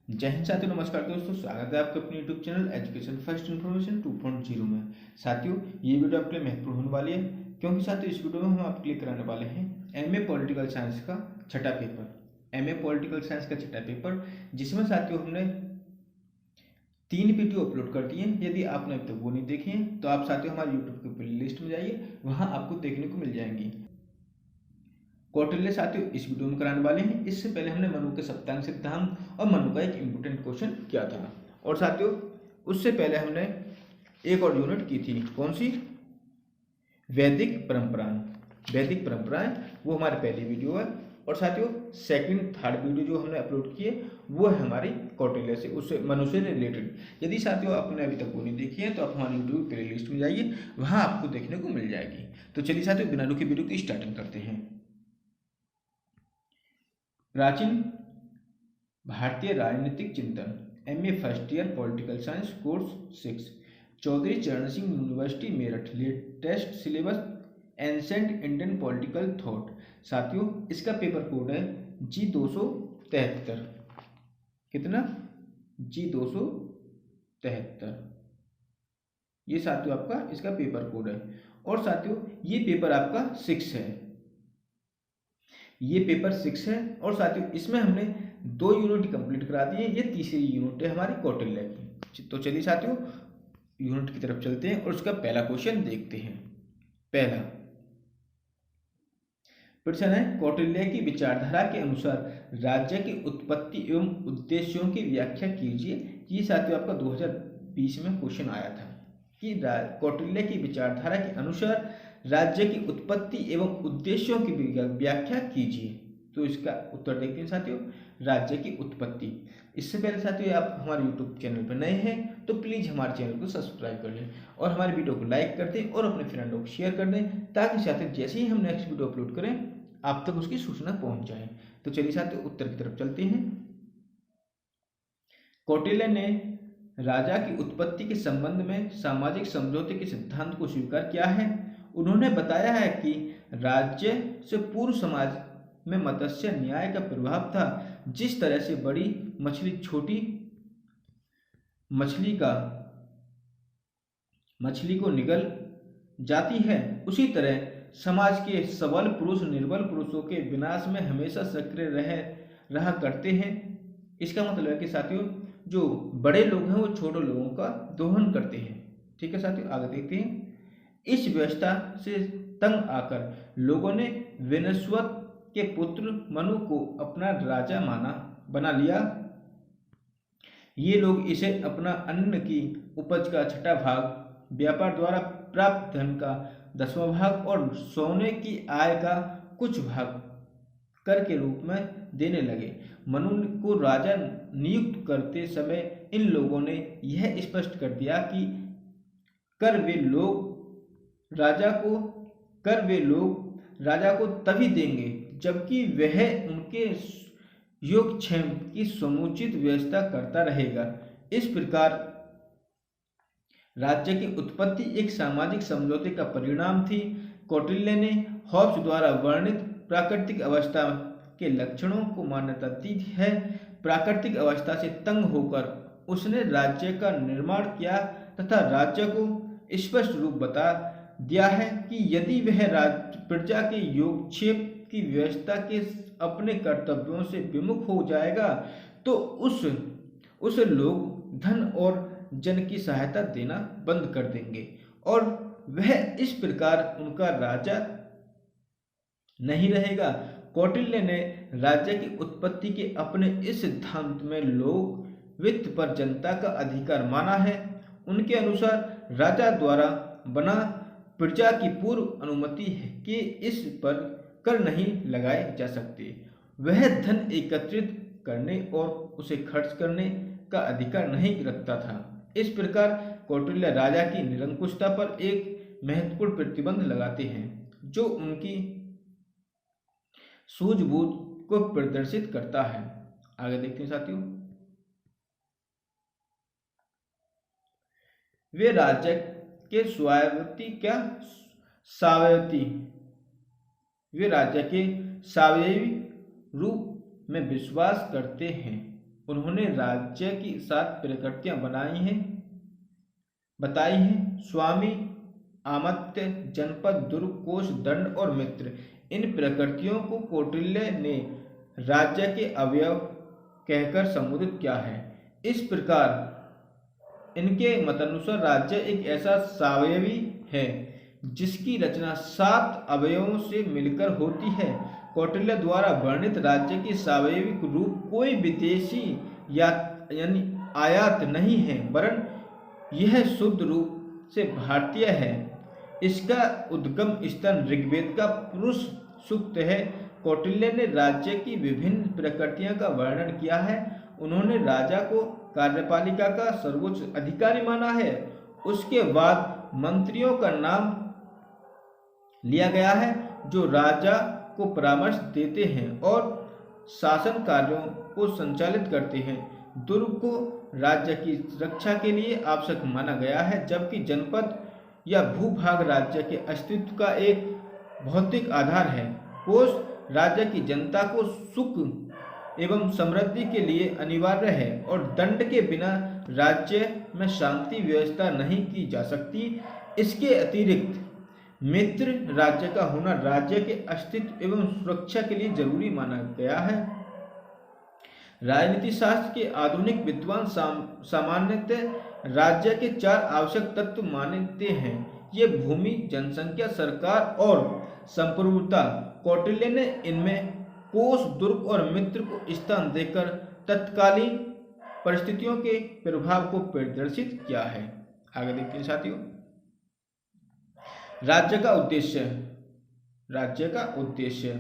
जय हिंद साथियों, नमस्कार दोस्तों। स्वागत है आपके अपने YouTube channel education first information 2.0 में। साथियों, ये वीडियो आपके लिए महत्वपूर्ण होने वाली है क्योंकि साथियों इस वीडियो में हम आपके लिए कराने वाले हैं एमए पॉलिटिकल साइंस का छठा पेपर। एमए पॉलिटिकल साइंस का छठा पेपर जिसमें साथियों हमने 3 वीडियो अपलोड कर दिए हैं। यदि आपने अब तक वो नहीं देखे हैं तो आप साथियों हमारे यूट्यूब के प्ले लिस्ट में जाइए, वहाँ आपको देखने को मिल जाएंगी। कौटिल्य साथियों इस वीडियो में कराने वाले हैं। इससे पहले हमने मनु के सप्तांग सिद्धांत और मनु का एक इम्पोर्टेंट क्वेश्चन किया था, और साथियों उससे पहले हमने एक और यूनिट की थी। कौन सी? वैदिक परंपराएं। वैदिक परंपराएं वो हमारी पहली वीडियो है, और साथियों सेकंड थर्ड वीडियो जो हमने अपलोड किए वो है हमारी कौटिल्य से, उससे मनु से रिलेटेड। यदि साथियों आपने अभी तक वो नहीं देखी है तो आप हमारे यूट्यूब प्ले लिस्ट में जाइए, वहाँ आपको देखने को मिल जाएगी। तो चलिए साथियों बिना रुके वीडियो की स्टार्टिंग करते हैं। प्राचीन भारतीय राजनीतिक चिंतन, MA first year political science course 6, Chaudhary Charan Singh university Meerut. Latest syllabus ancient Indian political thought. साथियों इसका पेपर कोड है G273। कितना? G273। ये साथियों आपका इसका पेपर कोड है, और साथियों ये पेपर आपका 6 है। ये पेपर 6 है, और साथियों इसमें हमने 2 यूनिट कंप्लीट करा दी है। ये तीसरी यूनिट है हमारी कौटिल्य की। तो चलिए साथियों यूनिट की तरफ चलते हैं और उसका पहला क्वेश्चन देखते हैं। पहला प्रश्न है, कौटिल्य की विचारधारा के अनुसार राज्य की उत्पत्ति एवं उद्देश्यों की व्याख्या कीजिए। ये साथियों आपका 2020 में क्वेश्चन आया था कि कौटिल्य की विचारधारा के अनुसार राज्य की उत्पत्ति एवं उद्देश्यों की व्याख्या कीजिए। तो इसका उत्तर देखते हैं साथियों, राज्य की उत्पत्ति। इससे पहले साथियों आप हमारे यूट्यूब चैनल पर नए हैं तो प्लीज़ हमारे चैनल को सब्सक्राइब कर लें और हमारे वीडियो को लाइक कर दें और अपने फ्रेंडों को शेयर कर दें, ताकि साथियों जैसे ही हम नेक्स्ट वीडियो अपलोड करें आप तक उसकी सूचना पहुंच जाए। तो चलिए साथियों उत्तर की तरफ चलते हैं। कौटिल्य ने राजा की उत्पत्ति के संबंध में सामाजिक समझौते के सिद्धांत को स्वीकार किया है। उन्होंने बताया है कि राज्य से पूर्व समाज में मत्स्य न्याय का प्रभाव था। जिस तरह से बड़ी मछली छोटी मछली को निगल जाती है, उसी तरह समाज के सबल पुरुष निर्बल पुरुषों के विनाश में हमेशा सक्रिय रहा करते हैं। इसका मतलब है कि साथियों जो बड़े लोग हैं वो छोटे लोगों का दोहन करते हैं। ठीक है साथियों, आगे देखते हैं। इस व्यवस्था से तंग आकर लोगों ने विनस्वत के पुत्र मनु को अपना राजा बना लिया। ये लोग इसे अपना अन्न की उपज का 6वां भाग, व्यापार द्वारा प्राप्त धन का 10वां भाग और सोने की आय का कुछ भाग कर के रूप में देने लगे। मनु को राजा नियुक्त करते समय इन लोगों ने यह स्पष्ट कर दिया कि कर वे राजा को तभी देंगे जबकि वह उनके योगक्षेम की समुचित व्यवस्था करता रहेगा। इस प्रकार राज्य की उत्पत्ति एक सामाजिक समझौते का परिणाम थी। कौटिल्य ने हॉब्स द्वारा वर्णित प्राकृतिक अवस्था के लक्षणों को मान्यता दी है। प्राकृतिक अवस्था से तंग होकर उसने राज्य का निर्माण किया तथा राज्य को स्पष्ट रूप बता दिया है कि यदि वह प्रजा के योगक्षेम की व्यवस्था के अपने कर्तव्यों से विमुख हो जाएगा तो उस लोग धन और जन की सहायता देना बंद कर देंगे और वह इस प्रकार उनका राजा नहीं रहेगा। कौटिल्य ने राज्य की उत्पत्ति के अपने इस सिद्धांत में लोक वित्त पर जनता का अधिकार माना है। उनके अनुसार राजा द्वारा बना प्रजा की पूर्व अनुमति है कि इस पर कर नहीं लगाए जा सकते। वह धन एकत्रित करने और उसे खर्च करने का अधिकार नहीं रखता था। इस प्रकार कौटिल्य राजा की निरंकुशता पर एक महत्वपूर्ण प्रतिबंध लगाते हैं जो उनकी सूझबूझ को प्रदर्शित करता है। आगे देखते हैं साथियों। वे राज्य के वे राज्य के स्वायत्ती रूप में विश्वास करते हैं। उन्होंने राज्य की 7 प्रकृतियां बताई हैं: स्वामी, आमत्य, जनपद, दुर्ग, कोश, दंड और मित्र। इन प्रकृतियों को कौटिल्य ने राज्य के अवयव कहकर संबोधित किया है। इस प्रकार इनके मतानुसार राज्य एक ऐसा सावयवी है जिसकी रचना 7 अवयवों से मिलकर होती है। कौटिल्य द्वारा वर्णित राज्य की सावयविक रूप कोई विदेशी या यानी आयात नहीं है, वरन यह शुद्ध रूप से भारतीय है। इसका उद्गम स्थान ऋग्वेद का पुरुष सूक्त है। कौटिल्य ने राज्य की विभिन्न प्रकृतियों का वर्णन किया है। उन्होंने राजा को कार्यपालिका का सर्वोच्च अधिकारी माना है। उसके बाद मंत्रियों का नाम लिया गया है जो राजा को परामर्श देते हैं और शासन कार्यों को संचालित करते हैं। दुर्ग को राज्य की रक्षा के लिए आवश्यक माना गया है, जबकि जनपद या भूभाग राज्य के अस्तित्व का एक भौतिक आधार है। कोश राज्य की जनता को सुख एवं समृद्धि के लिए अनिवार्य है और दंड के बिना राज्य में शांति व्यवस्था नहीं की जा सकती। इसके अतिरिक्त मित्र राज्य का होना राज्य के अस्तित्व एवं सुरक्षा के लिए जरूरी माना गया है। राजनीति शास्त्र के आधुनिक विद्वान सामान्यतः राज्य के 4 आवश्यक तत्व मानते हैं। ये भूमि, जनसंख्या, सरकार और संप्रभुता। कौटिल्य ने इनमें कोश, दुर्ग और मित्र को स्थान देकर तत्कालीन परिस्थितियों के प्रभाव को प्रदर्शित किया है। आगे देखते हैं साथियों, राज्य का उद्देश्य।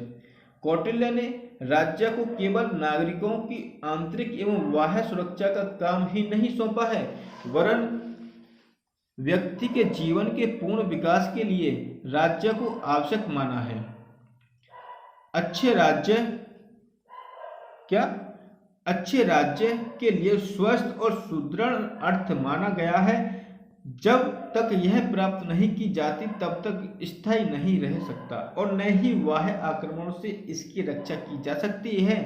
कौटिल्य ने राज्य को केवल नागरिकों की आंतरिक एवं बाह्य सुरक्षा का काम ही नहीं सौंपा है, वरन व्यक्ति के जीवन के पूर्ण विकास के लिए राज्य को आवश्यक माना है। अच्छे राज्य के लिए स्वस्थ और सुदृढ़ अर्थ माना गया है। जब तक यह प्राप्त नहीं की जाती तब तक स्थायी नहीं रह सकता और न ही बाह्य आक्रमणों से इसकी रक्षा की जा सकती है।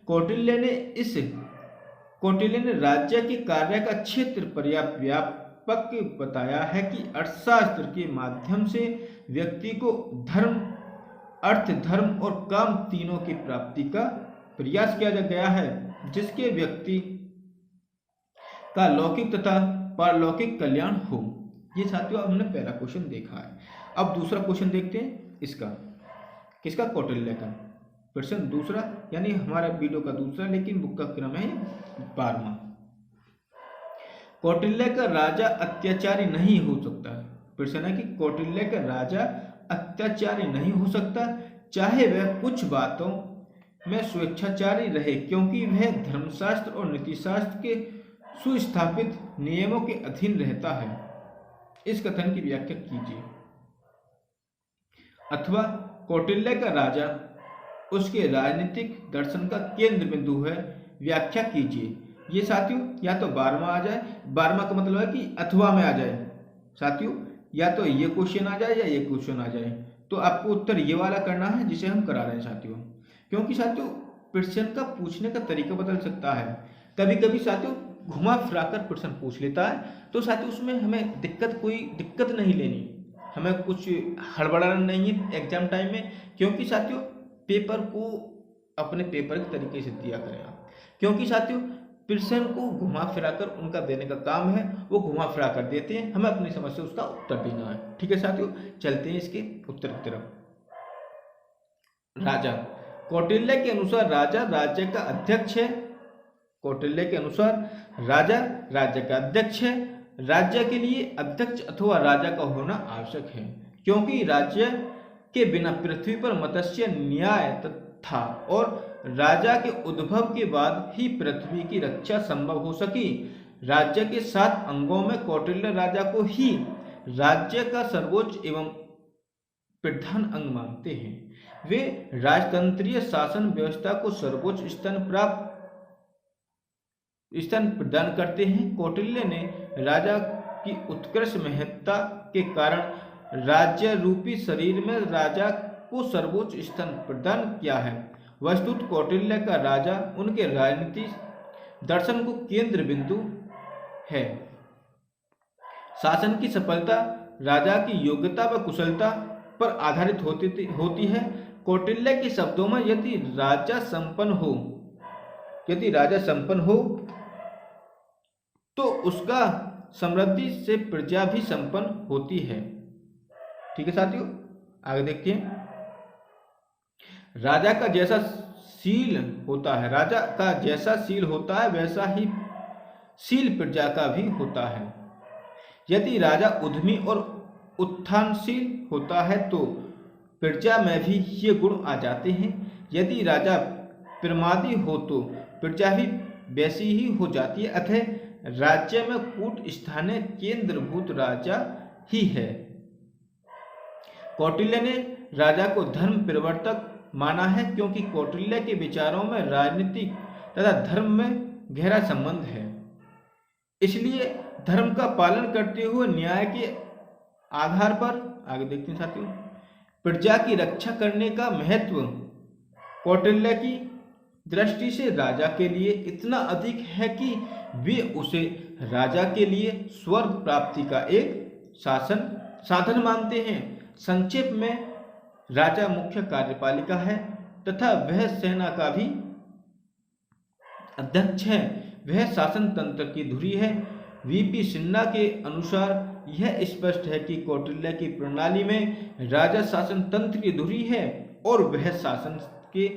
कौटिल्य ने राज्य के कार्य का क्षेत्र पर्याप्त व्यापक बताया है कि अर्थशास्त्र के माध्यम से व्यक्ति को धर्म, अर्थ, धर्म और काम तीनों की प्राप्ति का प्रयास किया गया है, जिसके व्यक्ति का लौकिक तथा पारलौकिक कल्याण हो। ये साथियों हमने पहला क्वेश्चन देखा है। अब दूसरा क्वेश्चन देखते हैं इसका, किसका? कौटिल्य का। प्रश्न दूसरा यानी हमारा वीडियो का दूसरा, लेकिन बुक का क्रम है 12वां। कौटिल्य का राजा अत्याचारी नहीं हो सकता। प्रश्न है कि कौटिल्य का राजा अत्याचारी नहीं हो सकता, चाहे वह कुछ बातों में स्वेच्छाचारी रहे, क्योंकि वह धर्मशास्त्र और नीतिशास्त्र के सुस्थापित नियमों के अधीन रहता है। इस कथन की व्याख्या कीजिए। अथवा कौटिल्य का राजा उसके राजनीतिक दर्शन का केंद्र बिंदु है, व्याख्या कीजिए। ये साथियों या तो 12वां आ जाए, 12वां का मतलब है कि अथवा में आ जाए साथियों, या तो ये क्वेश्चन आ जाए या ये क्वेश्चन आ जाए। तो आपको उत्तर ये वाला करना है जिसे हम करा रहे हैं साथियों, क्योंकि साथियों प्रश्न का पूछने का तरीका बदल सकता है। कभी कभी साथियों घुमा फिराकर प्रश्न पूछ लेता है, तो साथियों उसमें हमें कोई दिक्कत नहीं लेनी, हमें कुछ हड़बड़ाना नहीं है एग्जाम टाइम में, क्योंकि साथियों पेपर को अपने पेपर के तरीके से दिया करें आप, क्योंकि साथियों प्रश्न को घुमा फिराकर उनका देने का काम है, वो घुमा फिरा कर देते हैं, हमें अपनी समझ से उसका उत्तर देना है। ठीक है साथियों, चलते हैं इसके उत्तर की तरफ। राजा, कौटिल्य के अनुसार राजा राज्य का अध्यक्ष है। कौटिल्य के अनुसार राजा राज्य का अध्यक्ष है। राज्य के लिए अध्यक्ष अथवा राजा का होना आवश्यक है, क्योंकि राज्य के बिना पृथ्वी पर मत्स्य न्याय था और राजा के उद्भव के बाद ही पृथ्वी की रक्षा संभव हो सकी। राज्य के 7 अंगों में कौटिल्य राजा को ही राज्य का सर्वोच्च एवं प्रधान अंग मानते हैं। वे राजतंत्रीय शासन व्यवस्था को सर्वोच्च स्थान प्रदान करते हैं। कौटिल्य ने राजा की उत्कृष्ट महत्ता के कारण राज्य रूपी शरीर में राजा को सर्वोच्च स्थान प्रदान किया है। वस्तुतः कौटिल्य का राजा उनके राजनीति दर्शन को केंद्र बिंदु है। शासन की सफलता राजा की योग्यता व कुशलता पर आधारित होती है। कौटिल्य के शब्दों में यदि राजा संपन्न हो तो उसका समृद्धि से प्रजा भी संपन्न होती है। ठीक है साथियों, आगे देखते हैं। राजा का जैसा शील होता है वैसा ही शील प्रजा का भी होता है। यदि राजा उद्यमी और उत्थानशील होता है तो प्रजा में भी ये गुण आ जाते हैं। यदि राजा प्रमादी हो तो प्रजा भी वैसी ही हो जाती है। अतः राज्य में कूट स्थानीय केंद्रभूत राजा ही है। कौटिल्य ने राजा को धर्म प्रवर्तक माना है, क्योंकि कौटिल्य के विचारों में राजनीति तथा धर्म में गहरा संबंध है। इसलिए धर्म का पालन करते हुए न्याय के आधार पर, आगे देखते हैं साथियों, प्रजा की रक्षा करने का महत्व कौटिल्य की दृष्टि से राजा के लिए इतना अधिक है कि वे उसे राजा के लिए स्वर्ग प्राप्ति का एक साधन मानते हैं। संक्षेप में राजा मुख्य कार्यपालिका है तथा वह सेना का भी अध्यक्ष है। वह शासन तंत्र की धुरी है। वीपी सिन्हा के अनुसार यह स्पष्ट है कि कौटिल्य की प्रणाली में राजा शासन तंत्र की धुरी है और वह शासन के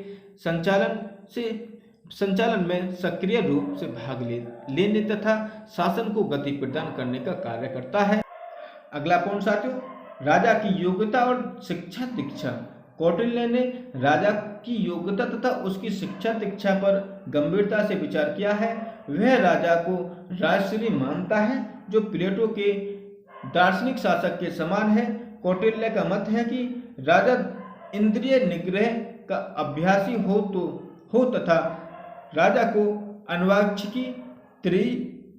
संचालन में सक्रिय रूप से भाग लेने तथा शासन को गति प्रदान करने का कार्य करता है। अगला पॉइंट साथियों, राजा की योग्यता और शिक्षा दीक्षा। कौटिल्य ने राजा की योग्यता तथा उसकी शिक्षा दीक्षा पर गंभीरता से विचार किया है। वह राजा को राजश्री मानता है, जो प्लेटो के दार्शनिक शासक के समान है। कौटिल्य का मत है कि राजा इंद्रिय निग्रह का अभ्यासी हो तथा राजा को अनुवांशिकी, त्रि,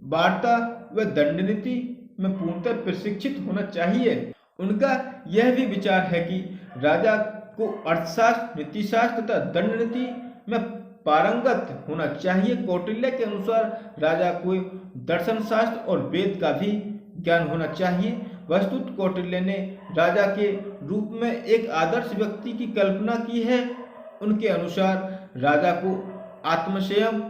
वार्ता व दंडनीति में पूर्णतः प्रशिक्षित होना चाहिए। उनका यह भी विचार है कि राजा को अर्थशास्त्र, नीतिशास्त्र तथा दंडनीति में पारंगत होना चाहिए। कौटिल्य के अनुसार राजा को दर्शन शास्त्र और वेद का भी ज्ञान होना चाहिए। वस्तुतः कौटिल्य ने राजा के रूप में एक आदर्श व्यक्ति की कल्पना की है। उनके अनुसार राजा को आत्मसंयम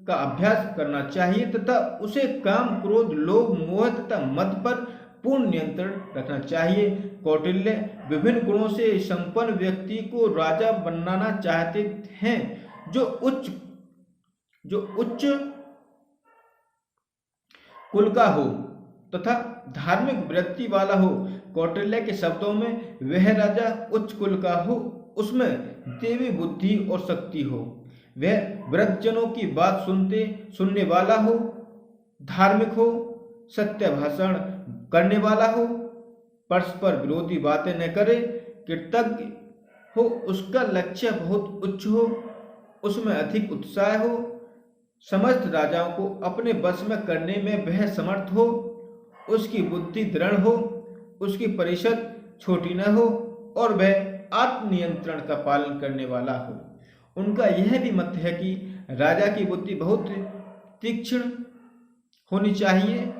का अभ्यास करना चाहिए तथा उसे काम, क्रोध, लोभ, मोह तथा मद पर पूर्ण नियंत्रण रखना चाहिए। कौटिल्य विभिन्न गुणों से संपन्न व्यक्ति को राजा बनाना चाहते हैं, जो उच्च कुल का हो तथा धार्मिक वृत्ति वाला हो। कौटिल्य के शब्दों में वह राजा उच्च कुल का हो, उसमें देवी बुद्धि और शक्ति हो, वह वृद्धजनों की बात सुनने वाला हो, धार्मिक हो, सत्य भाषण करने वाला हो, परस्पर विरोधी बातें न करे, कृतज्ञ हो, उसका लक्ष्य बहुत उच्च हो, उसमें अधिक उत्साह हो, समस्त राजाओं को अपने बस में करने में वह समर्थ हो, उसकी बुद्धि दृढ़ हो, उसकी परिषद छोटी न हो और वह आत्मनियंत्रण का पालन करने वाला हो। उनका यह भी मत है कि राजा की बुद्धि बहुत तीक्ष्ण होनी चाहिए।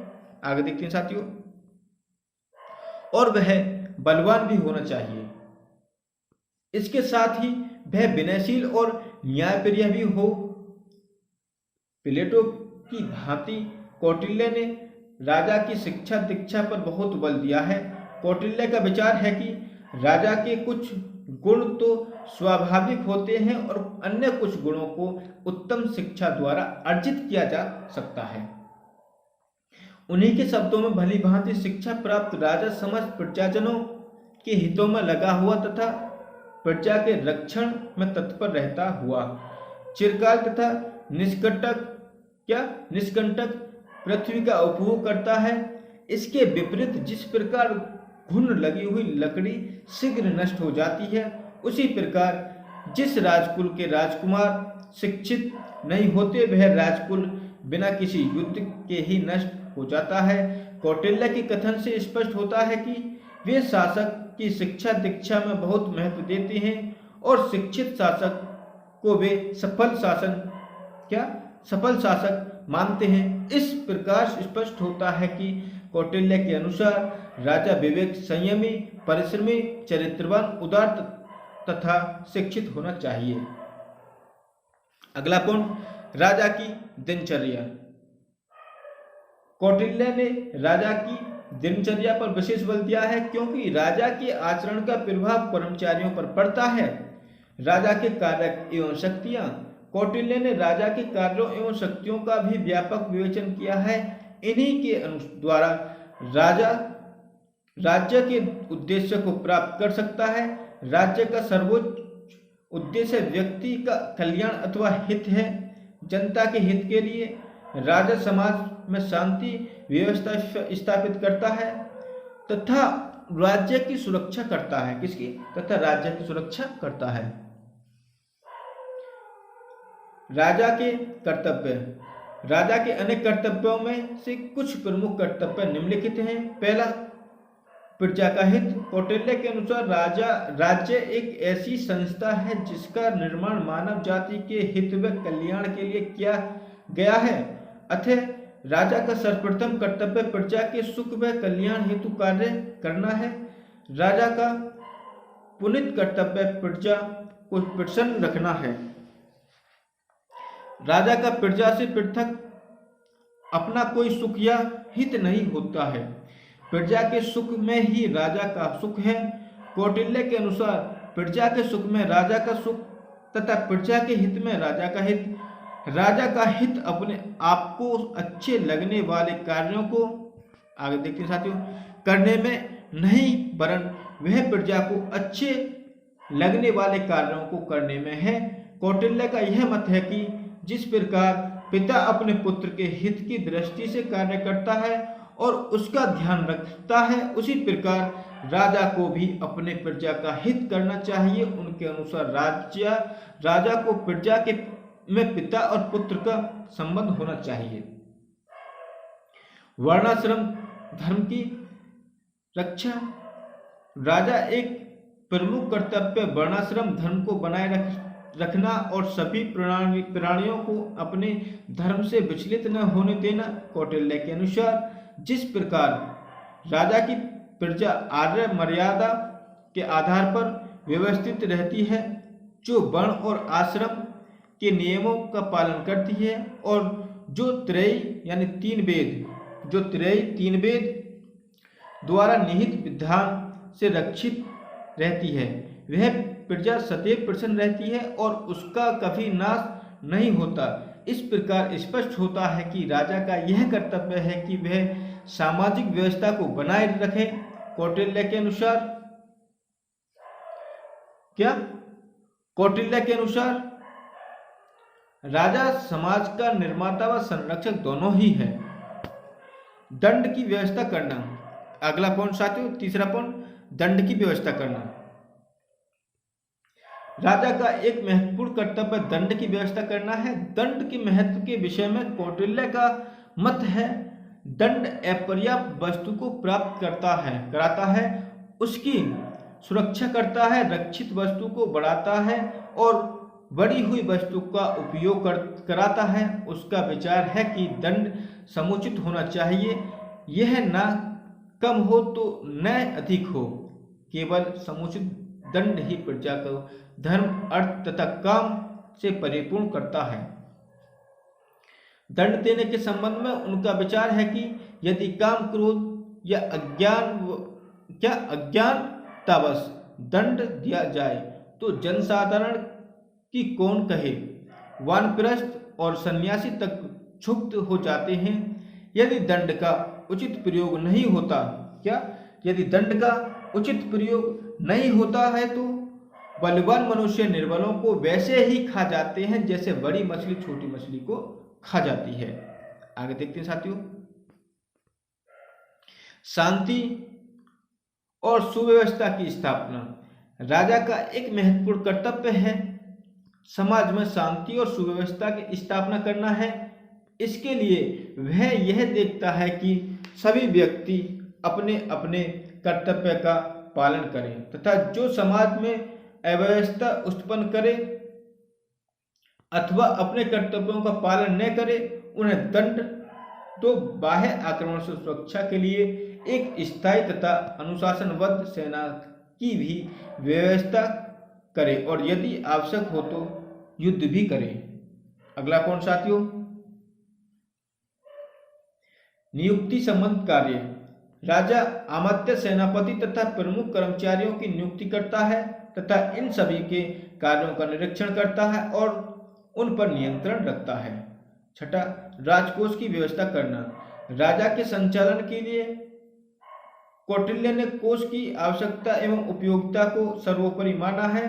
आगे देखते हैं साथियों, और वह बलवान भी होना चाहिए। इसके साथ ही वह विनयशील और न्यायप्रिय भी हो। प्लेटो की भांति कौटिल्य ने राजा की शिक्षा दीक्षा पर बहुत बल दिया है। कौटिल्य का विचार है कि राजा के कुछ गुण तो स्वाभाविक होते हैं और अन्य कुछ गुणों को उत्तम शिक्षा द्वारा अर्जित किया जा सकता है। उन्हीं के शब्दों में भली भांति शिक्षा प्राप्त राजा समस्त प्रजाजनों के हितों में लगा हुआ तथा प्रजा के रक्षण में तत्पर रहता हुआ चिरकाल तथा निष्कंटक पृथ्वी का उपभोग करता है। इसके विपरीत जिस प्रकार घुन लगी हुई लकड़ी शीघ्र नष्ट हो जाती है, उसी प्रकार जिस राजकुल के राजकुमार शिक्षित नहीं होते वह राजकुल बिना किसी युद्ध के ही नष्ट हो जाता है। कौटिल्य के कथन से स्पष्ट होता है कि वे शासक की शिक्षा दीक्षा में बहुत महत्व देते हैं और शिक्षित शासक को वे सफल शासन क्या सफल शासक मानते हैं। इस प्रकार स्पष्ट होता है कि कौटिल्य के अनुसार राजा विवेक संयमी, परिश्रमी, चरित्रवान, उदार तथा शिक्षित होना चाहिए। अगला पॉइंट, राजा की दिनचर्या। कौटिल्य ने राजा की दिनचर्या पर विशेष बल दिया है, क्योंकि राजा के आचरण का प्रभाव कर्मचारियों पर पड़ता है। राजा के कार्य एवं शक्तियां। कौटिल्य ने राजा के कार्यों एवं शक्तियों का भी व्यापक विवेचन किया है। इन्हीं के द्वारा राजा राज्य के उद्देश्य को प्राप्त कर सकता है। राज्य का सर्वोच्च उद्देश्य व्यक्ति का कल्याण अथवा हित है। जनता के हित के लिए राजा समाज में शांति व्यवस्था स्थापित करता है तथा राज्य की सुरक्षा करता है। किसकी? तथा राज्य की सुरक्षा करता है। राजा के कर्तव्य। राजा के अनेक कर्तव्यों में से कुछ प्रमुख कर्तव्य निम्नलिखित हैं। पहला, प्रजा का हित। कौटिल्य के अनुसार राज्य एक ऐसी संस्था है जिसका निर्माण मानव जाति के हित व कल्याण के लिए किया गया है। अतः राजा का सर्वप्रथम कर्तव्य प्रजा के सुख व कल्याण हेतु कार्य करना है। राजा का पुनीत कर्तव्य प्रजा को प्रसन्न रखना है। राजा का प्रजा से पृथक अपना कोई सुख या हित नहीं होता है। प्रजा के सुख में ही राजा का सुख है। कौटिल्य के अनुसार प्रजा के सुख में राजा का सुख तथा प्रजा के हित में राजा का हित। राजा का हित अपने आप को अच्छे लगने वाले कार्यों को, आगे देखते हैं साथियों, करने में नहीं, वरन वह प्रजा को अच्छे लगने वाले कार्यों को करने में है। कौटिल्य का यह मत है कि जिस प्रकार पिता अपने पुत्र के हित की दृष्टि से कार्य करता है और उसका ध्यान रखता है, उसी प्रकार राजा को भी अपने प्रजा का हित करना चाहिए। उनके अनुसार राजा को प्रजा के में पिता और पुत्र का संबंध होना चाहिए। वर्णाश्रम धर्म की रक्षा। राजा एक प्रमुख कर्तव्य वर्णाश्रम धर्म को बनाए रखना और सभी प्राणियों को अपने धर्म से विचलित न होने देना। कौटिल्य के अनुसार जिस प्रकार राजा की प्रजा आर्य मर्यादा के आधार पर व्यवस्थित रहती है, जो वर्ण और आश्रम के नियमों का पालन करती है और जो त्रयी यानी तीन वेद द्वारा निहित विधान से रक्षित रहती है, वह प्रजा सदैव प्रसन्न रहती है और उसका कभी नाश नहीं होता। इस प्रकार स्पष्ट होता है कि राजा का यह कर्तव्य है कि वह सामाजिक व्यवस्था को बनाए रखे। कौटिल्य के अनुसार कौटिल्य के अनुसार राजा समाज का निर्माता व संरक्षक दोनों ही है। दंड की व्यवस्था करना। अगला पॉइंट साथियों, तीसरा पॉइंट, दंड की व्यवस्था करना। राजा का एक महत्वपूर्ण कर्तव्य दंड की व्यवस्था करना है। दंड के महत्व के विषय में कौटिल्य का मत है, दंड अपर्याप्त वस्तु को प्राप्त कराता है, उसकी सुरक्षा करता है, रक्षित वस्तु को बढ़ाता है और बढ़ी हुई वस्तु का उपयोग कराता है। उसका विचार है कि दंड समुचित होना चाहिए, यह न कम हो तो न अधिक हो। केवल समुचित दंड ही प्रजा को धर्म, अर्थ तथा काम से परिपूर्ण करता है। दंड देने के संबंध में उनका विचार है कि यदि काम, क्रोध या अज्ञानतावश दंड दिया जाए तो जनसाधारण की कौन कहे, वानप्रस्थ और सन्यासी तक क्षुब्ध हो जाते हैं। यदि दंड का उचित प्रयोग नहीं होता यदि दंड का उचित प्रयोग नहीं होता है तो बलवान मनुष्य निर्बलों को वैसे ही खा जाते हैं जैसे बड़ी मछली छोटी मछली को खा जाती है। आगे देखते हैं साथियों, शांति और सुव्यवस्था की स्थापना। राजा का एक महत्वपूर्ण कर्तव्य है समाज में शांति और सुव्यवस्था की स्थापना करना है। इसके लिए वह यह देखता है कि सभी व्यक्ति अपने अपने कर्तव्य का पालन करें तथा जो समाज में अव्यवस्था उत्पन्न करे अथवा अपने कर्तव्यों का पालन न करे उन्हें दंड तो बाह्य आक्रमण से सुरक्षा के लिए एक स्थायी तथा अनुशासनबद्ध सेना की भी व्यवस्था करे और यदि आवश्यक हो तो युद्ध भी करे। अगला पॉइंट साथियों, नियुक्ति संबंध कार्य। राजा अमात्य, सेनापति तथा प्रमुख कर्मचारियों की नियुक्ति करता है तथा इन सभी के कार्यों का निरीक्षण करता है और उन पर नियंत्रण रखता है। छठा, राजकोष की व्यवस्था करना। राजा के संचालन के लिए कौटिल्य ने कोष की आवश्यकता एवं उपयोगिता को सर्वोपरि माना है।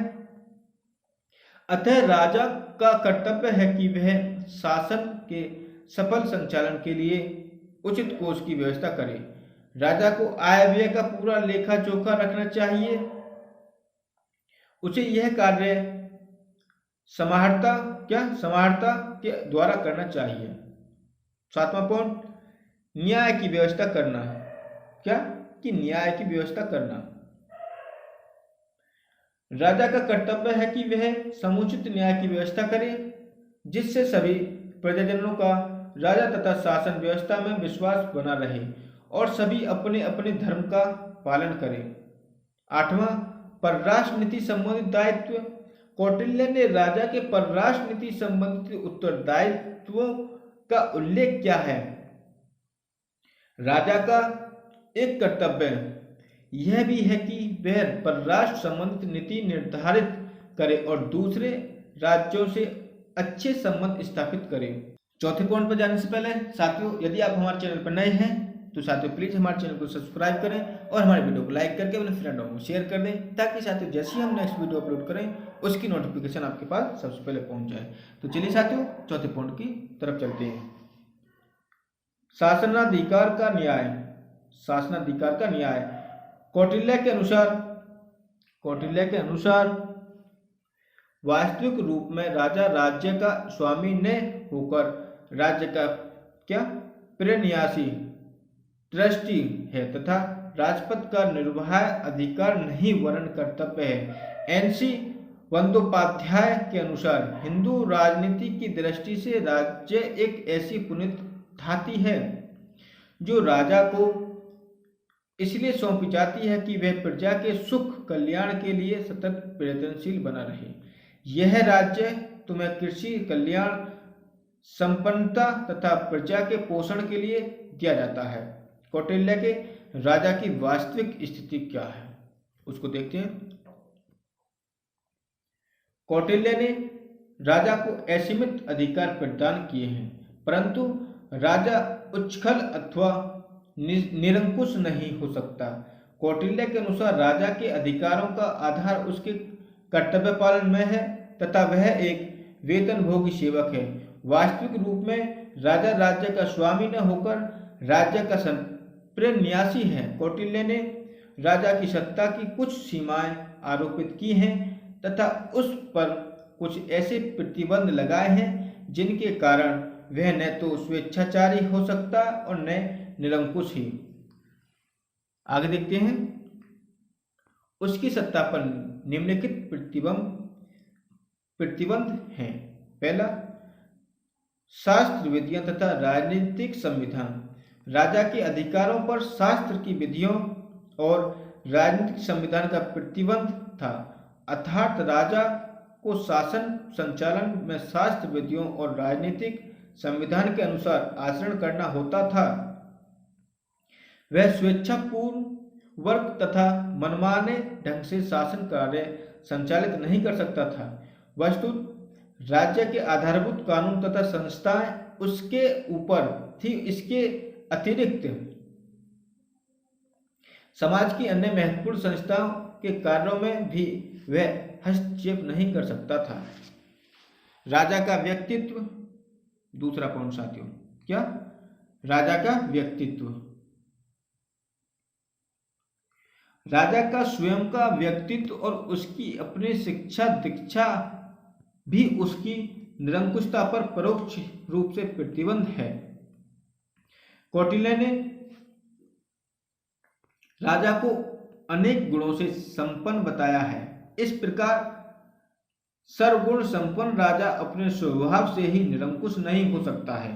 अतः राजा का कर्तव्य है कि वह शासन के सफल संचालन के लिए उचित कोष की व्यवस्था करे। राजा को आय व्यय का पूरा लेखा जोखा रखना चाहिए। उसे यह कार्य समाहर्ता के द्वारा करना चाहिए। सातवां पॉइंट, न्याय की व्यवस्था करना। न्याय की व्यवस्था करना। राजा का कर्तव्य है कि वह समुचित न्याय की व्यवस्था करे जिससे सभी प्रजाजनों का राजा तथा शासन व्यवस्था में विश्वास बना रहे और सभी अपने अपने धर्म का पालन करें। आठवां, परराष्ट्र नीति संबंधित दायित्व। कौटिल्य ने राजा के परराष्ट्र नीति संबंधित उत्तरदायित्वों का उल्लेख किया है। राजा का एक कर्तव्य यह भी है कि वह परराष्ट्र संबंधित नीति निर्धारित करे और दूसरे राज्यों से अच्छे संबंध स्थापित करे। चौथे पॉइंट पर जाने से पहले साथियों, यदि आप हमारे चैनल पर नए हैं तो साथियों प्लीज हमारे चैनल को सब्सक्राइब करें और हमारे वीडियो को लाइक करके अपने फ्रेंडों को शेयर कर दें ताकि साथियों जैसे ही हम नेक्स्ट वीडियो अपलोड करें उसकी नोटिफिकेशन आपके पास सबसे पहले पहुंच जाए। तो चलिए साथियों चौथे पॉइंट की तरफ चलते हैं। शासनाधिकार का न्याय। कौटिल्य के अनुसार वास्तविक रूप में राजा राज्य का स्वामी न होकर राज्य का प्रेन्यासी ट्रस्टी है तथा राजपद का निर्वाह अधिकार नहीं वरन कर्तव्य है। एनसी बंदोपाध्याय के अनुसार हिंदू राजनीति की दृष्टि से राज्य एक ऐसी पुनीत धाती है जो राजा को इसलिए सौंपी जाती है कि वह प्रजा के सुख कल्याण के लिए सतत प्रयत्नशील बना रहे। यह राज्य तुम्हें कृषि कल्याण, संपन्नता तथा प्रजा के पोषण के लिए दिया जाता है। कौटिल्य के राजा की वास्तविक स्थिति क्या है उसको देखते हैं। कौटिल्य ने राजा को असीमित अधिकार प्रदान किए हैं परंतु राजा उच्छल अथवा निरंकुश नहीं हो सकता। कौटिल्य के अनुसार राजा के अधिकारों का आधार उसके कर्तव्य पालन में है तथा वह एक वेतनभोगी सेवक है। वास्तविक रूप में राजा राज्य का स्वामी न होकर राज्य का प्रेन्यासी है। कौटिल्य ने राजा की सत्ता की कुछ सीमाएं आरोपित की हैं तथा उस पर कुछ ऐसे प्रतिबंध लगाए हैं जिनके कारण वह न तो स्वेच्छाचारी हो सकता और न निरंकुश ही। आगे देखते हैं। उसकी सत्ता पर निम्नलिखित प्रतिबंध हैं। पहला, शास्त्र विधियां तथा राजनीतिक संविधान। राजा के अधिकारों पर शास्त्र की विधियों और राजनीतिक संविधान का प्रतिबंध था अर्थात राजा को शासन संचालन में शास्त्र विधियों और राजनीतिक संविधान के अनुसार आचरण करना होता था। वह स्वेच्छापूर्वक तथा मनमाने ढंग से शासन कार्य संचालित नहीं कर सकता था। वस्तुतः राज्य के आधारभूत कानून तथा संस्थाएं उसके ऊपर थी। इसके अतिरिक्त समाज की अन्य महत्वपूर्ण संस्थाओं के कार्यों में भी वह हस्तक्षेप नहीं कर सकता था। राजा का व्यक्तित्व। दूसरा पॉइंट साथियों, राजा का व्यक्तित्व। राजा का स्वयं का व्यक्तित्व और उसकी अपनी शिक्षा दीक्षा भी उसकी निरंकुशता पर परोक्ष रूप से प्रतिबंध है। कौटिल्य ने राजा को अनेक गुणों से संपन्न बताया है। इस प्रकार सर्वगुण संपन्न राजा अपने स्वभाव से ही निरंकुश नहीं हो सकता है।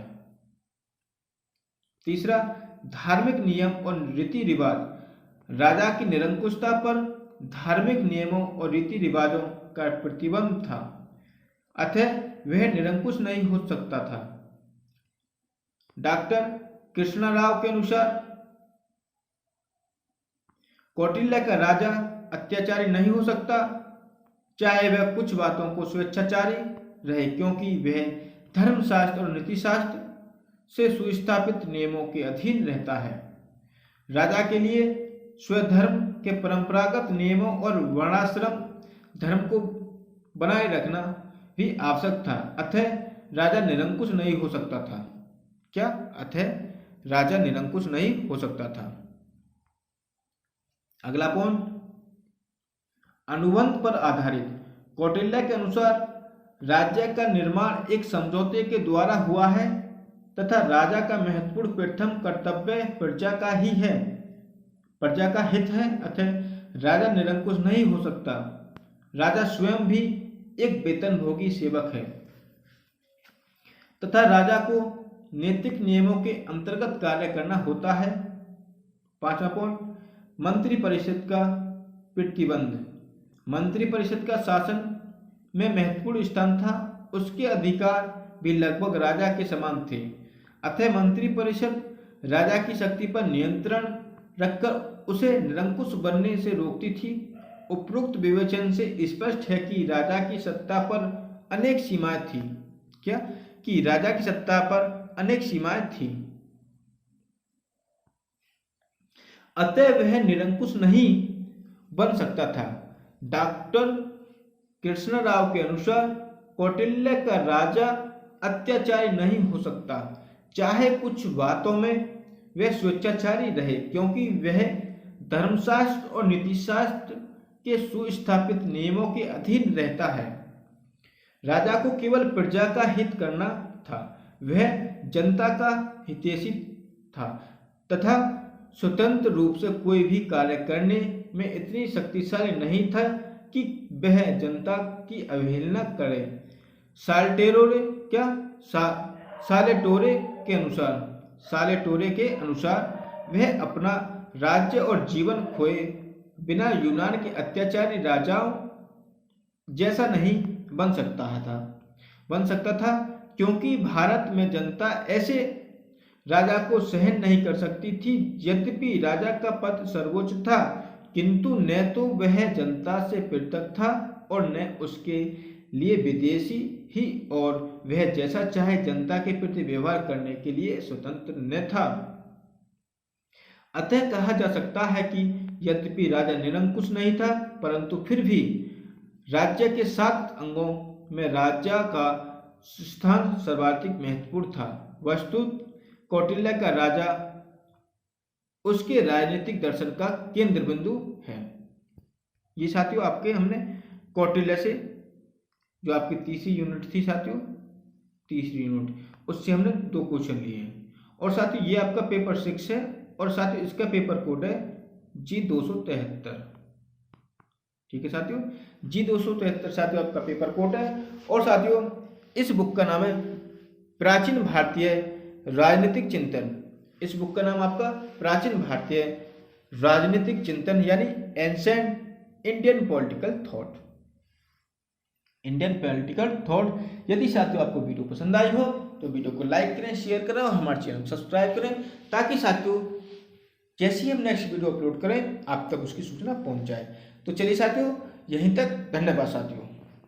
तीसरा, धार्मिक नियम और रीति रिवाज। राजा की निरंकुशता पर धार्मिक नियमों और रीति रिवाजों का प्रतिबंध था, अतः वह निरंकुश नहीं हो सकता था। डॉक्टर कृष्णा राव के अनुसार कौटिल्य का राजा अत्याचारी नहीं हो सकता, चाहे वह कुछ बातों को स्वेच्छाचारी रहे, क्योंकि वह धर्मशास्त्र और नीतिशास्त्र से सुस्थापित नियमों के अधीन रहता है। राजा के लिए स्वधर्म के परंपरागत नियमों और वर्णाश्रम धर्म को बनाए रखना भी आवश्यक था, अतः राजा निरंकुश नहीं हो सकता था। क्या? अतः राजा निरंकुश नहीं हो सकता था। अगला पॉइंट, अनुबंध पर आधारित। कौटिल्य के अनुसार राज्य का निर्माण एक समझौते के द्वारा हुआ है तथा राजा का महत्वपूर्ण प्रथम कर्तव्य प्रजा का ही है, प्रजा का हित है, अतः राजा निरंकुश नहीं हो सकता। राजा स्वयं भी एक वेतनभोगी सेवक है तथा राजा को नैतिक नियमों के अंतर्गत कार्य करना होता है। पांचवा पॉइंट, मंत्रिपरिषद का प्रतिबंध। मंत्रिपरिषद का शासन में महत्वपूर्ण स्थान था, उसके अधिकार भी लगभग राजा के समान थे, अतः मंत्रिपरिषद राजा की शक्ति पर नियंत्रण रखकर उसे निरंकुश बनने से रोकती थी। उपरोक्त विवेचन से स्पष्ट है कि राजा की सत्ता पर अनेक सीमाएं थी। क्या? कि राजा की सत्ता पर अनेक सीमाएं थी, अतः वह निरंकुश नहीं बन सकता था। डॉक्टर कृष्ण राव के अनुसार कौटिल्य का राजा अत्याचारी नहीं हो सकता, चाहे कुछ बातों में वह स्वेच्छाचारी रहे, क्योंकि वह धर्मशास्त्र और नीतिशास्त्र के सुस्थापित नियमों के अधीन रहता है। राजा को केवल प्रजा का हित करना था, वह जनता का हितैषी था तथा स्वतंत्र रूप से कोई भी कार्य करने में इतनी शक्तिशाली नहीं था कि वह जनता की अवहेलना करे। सालेटोरे के अनुसार वह अपना राज्य और जीवन खोए बिना यूनान के अत्याचारी राजाओं जैसा नहीं बन सकता था, क्योंकि भारत में जनता ऐसे राजा को सहन नहीं कर सकती थी। यद्यपि राजा का पद सर्वोच्च था, किंतु न तो वह जनता से पृथक था और न उसके लिए विदेशी ही, और वह जैसा चाहे जनता के प्रति व्यवहार करने के लिए स्वतंत्र न था। अतः कहा जा सकता है कि यद्यपि राजा निरंकुश नहीं था, परंतु फिर भी राज्य के 7 अंगों में राजा का स्थान सर्वाधिक महत्वपूर्ण था। वस्तुतः कौटिल्य का राजा उसके राजनीतिक दर्शन का केंद्र बिंदु है। ये साथियों आपके हमने कौटिल्य से, जो आपकी तीसरी यूनिट थी साथियों, तीसरी यूनिट, उससे हमने 2 क्वेश्चन लिए हैं। और साथियों ये आपका पेपर 6 है और साथियों इसका पेपर कोड है G273। ठीक है साथियों, G273 साथियों आपका पेपर कोड है। और साथियों इस बुक का नाम है प्राचीन भारतीय राजनीतिक चिंतन। इस बुक का नाम आपका प्राचीन भारतीय राजनीतिक चिंतन यानी ancient Indian political thought. Indian political thought. यदि साथियों आपको वीडियो पसंद आई हो तो वीडियो को लाइक करें, शेयर करें और हमारे चैनल को सब्सक्राइब करें, ताकि साथियों जैसे ही हम नेक्स्ट वीडियो अपलोड करें आप तक उसकी सूचना पहुंच जाए। तो चलिए साथियों यहीं तक, धन्यवाद साथियों।